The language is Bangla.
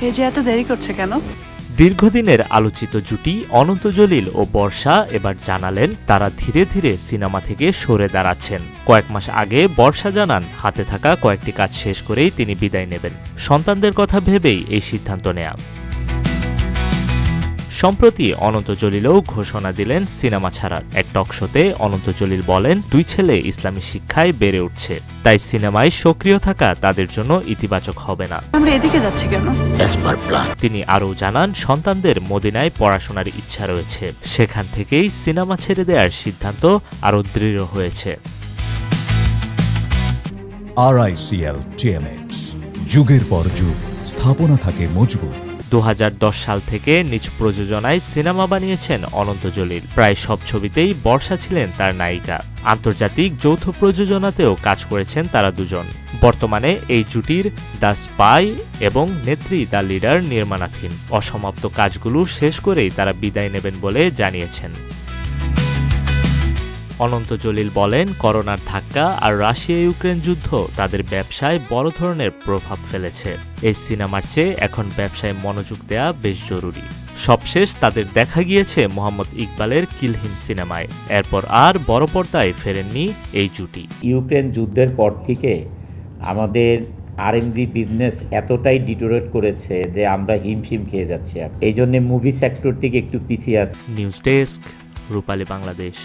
এই যে এত দেরি করছে কেন? দীর্ঘদিনের আলোচিত জুটি অনন্ত জলিল ও বর্ষা এবার জানালেন তারা ধীরে ধীরে সিনেমা থেকে সরে দাঁড়াচ্ছেন। কয়েক মাস আগে বর্ষা জানান হাতে থাকা কয়েকটি কাজ শেষ করেই তিনি বিদায় নেবেন। সন্তানদের কথা ভেবেই এই সিদ্ধান্ত নেয়া। সম্প্রতি অনন্ত জলিলও ঘোষণা দিলেন সিনেমা ছাড়ার। এক টকশোতে অনন্ত জলিল বলেন, দুই ছেলে ইসলামী শিক্ষায় বেড়ে উঠছে, তাই সিনেমায় সক্রিয় থাকা তাদের জন্য ইতিবাচক হবে না। আমরা এদিকে যাচ্ছি কেন? তিনি আরও জানান, সন্তানদের মদিনায় পড়াশোনার ইচ্ছা রয়েছে, সেখান থেকেই সিনেমা ছেড়ে দেওয়ার সিদ্ধান্ত আরও দৃঢ় হয়েছে। RICL TMX, যুগের পর যুগ স্থাপনা থাকে মজবুত। 2010 সাল থেকে নিজ প্রযোজনায় সিনেমা বানিয়েছেন অনন্ত জলিল। প্রায় সব ছবিতেই বর্ষা ছিলেন তার নায়িকা। আন্তর্জাতিক যৌথ প্রযোজনাতেও কাজ করেছেন তারা দুজন। বর্তমানে এই জুটির দ্য স্পাই এবং নেত্রী দ্য লিডার নির্মাণাধীন। অসমাপ্ত কাজগুলো শেষ করেই তারা বিদায় নেবেন বলে জানিয়েছেন। অনন্ত জলিল বলেন, করোনার ধাক্কা আর রাশিয়া ইউক্রেন যুদ্ধ তাদের ব্যবসায় বড় ধরনের প্রভাব ফেলেছে। এই সিনেমার চেয়ে এখন ব্যবসায় মনোযোগ দেয়া বেশ জরুরি। সবশেষ তাদের দেখা গিয়েছে মোহাম্মদ ইকবালের কিল হিম সিনেমায়। এরপর আর বড় পর্দায় ফেরেননি এই জুটি। ইউক্রেন যুদ্ধের পর থেকে আমাদের R&D বিজনেস এতটাই ডিটোরেট করেছে যে আমরা হিমশিম খেয়ে যাচ্ছি। এই জন্য মুভি সেক্টর থেকে একটু পিছিয়ে আছে। নিউজ ডেস্ক, রূপালী বাংলাদেশ।